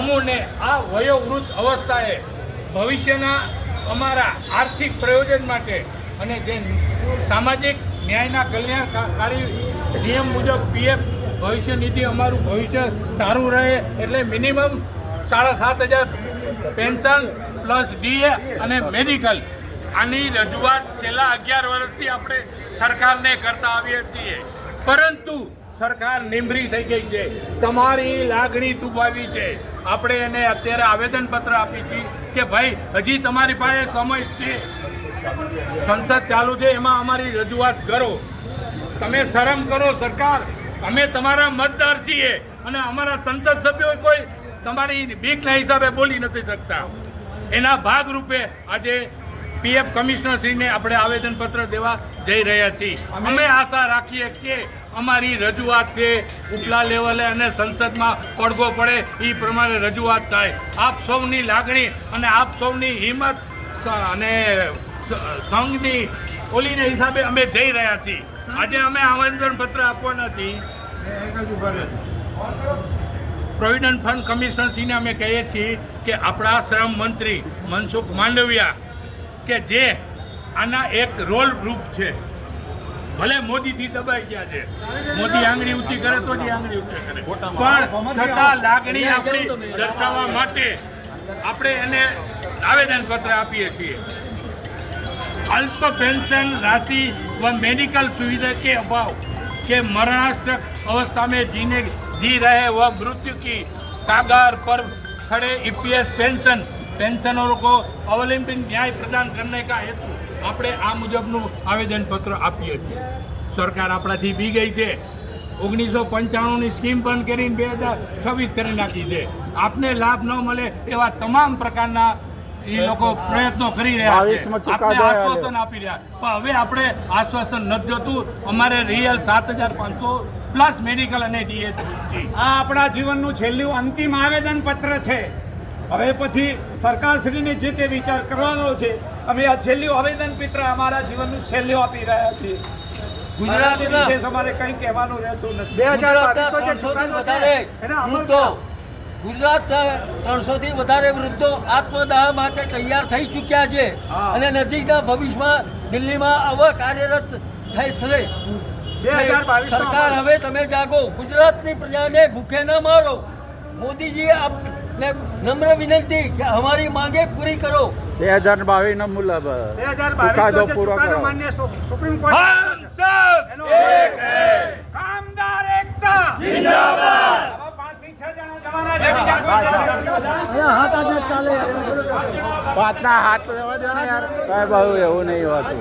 અમોને આ વયોવૃદ્ધ અવસ્થાએ ભવિષ્યના અમારા આર્થિક પ્રયોજન માટે અને જે સામાજિક ન્યાયના કલ્યાણકારી નિયમ મુજબ પીએફ ભવિષ્ય નિધિ અમારું ભવિષ્ય સારું રહે એટલે મિનિમમ 7,500 પેન્શન પ્લસ ડીએ અને મેડિકલ આની રજૂઆત છેલ્લા 11 વર્ષથી આપણે સરકારને કરતા આવીએ છીએ, પરંતુ સરકાર નિમરી થઈ ગઈ છે, તમારી લાગણી દુભાવી છે. આપણે એને અત્યારે આવેદનપત્ર આપી છીએ કે ભાઈ હજી તમારી પાસે સમય છે, સંસદ ચાલુ છે, એમાં અમારી રજૂઆત કરો. તમે શરમ કરો સરકાર, અમે તમારા મતદાર છીએ અને અમારા સંસદ સભ્યો કોઈ તમારી બીકના હિસાબે બોલી નથી શકતા. એના ભાગરૂપે આજે પીએફ કમિશનરશ્રીને આપણે આવેદનપત્ર દેવા જઈ રહ્યા છીએ. અમે આશા રાખીએ કે અમારી રજૂઆત છે ઉપલા લેવલે અને સંસદમાં પડઘો પડે એ પ્રમાણે રજૂઆત થાય. આપ સૌની લાગણી અને આપ સૌની હિંમત અને સંઘની ઓલીને હિસાબે અમે જઈ રહ્યા છીએ. આજે અમે આવેદનપત્ર આપવાના છીએ. પ્રોવિડન્ટ ફંડ કમિશનરશ્રીને અમે કહીએ છીએ કે આપણા શ્રમ મંત્રી મનસુખ માંડવિયા કે જે આના એક રોલ ગ્રુપ છે, ભલે મોદીથી દબાઈ ગયા છે, મોદી આંગળી ઊંચી કરે તો જ આંગળી ઊંચી કરે, પણ છતાં લાગણી આપણી દર્શાવવા માટે આપણે એને આવેદનપત્ર આપીએ છીએ. अल्प पेंशन राशि व मेडिकल सुविधा के अभाव के मरणावस्था अवस्था में जी रहे वह मृत्यु की कगार पर खड़े ईपीएस पेंशनरों को अवलंबित न्याय प्रदान करने का हेतु આપણે આ મુજબનું આવેદનપત્ર આપીએ છીએ. સરકાર આપણાથી બી ગઈ છે. 1995ની સ્કીમ બંધ કરીને 2026 કરી નાખી છે. આપને લાભ ન મળે એવા તમામ પ્રકારના એ લોકો પ્રયત્નો કરી રહ્યા છે, આપણે આશ્વાસન આપી રહ્યા, પણ હવે આપણે આશ્વાસન નથી જોતું. અમારે રિયલ 7,500 પ્લસ મેડિકલ અને ડીએ છે. આ આપણા જીવનનું છેલ્લું અંતિમ આવેદન પત્ર છે. હવે પછી સરકારશ્રીને જે તે વિચાર કરવાનો છે. અમે આ છેલ્લું આવેદન પત્ર અમારા જીવનનું છેલ્લું આપી રહ્યા છીએ. ગુજરાતના અમારે કંઈ કહેવાનું રહેતું નથી. 2022 ગુજરાતના 300 થી વધારે વૃદ્ધો આત્મદાહ માટે તૈયાર થઈ ચૂક્યા છે અને નજીકના ભવિષ્યમાં દિલ્હીમાં આવા કાર્યરત થઈ છે. સરકાર હવે તમે જાગો, ગુજરાતની પ્રજાને ભૂખે ન મારો. મોદીજી આપને નમ્ર વિનંતી કે અમારી માંગે પૂરી કરો. 2022 નો મુલબ 2022 પૂરો કરો. માન્ય સુપ્રીમ કોર્ટ કામદાર એકતા જિંદાબાદ. 5 થી 6 જણા જવાના છે. વાતના હાથ લેવા દો ને યાર, કાંઈ બહુ એવું નહીં હોતું.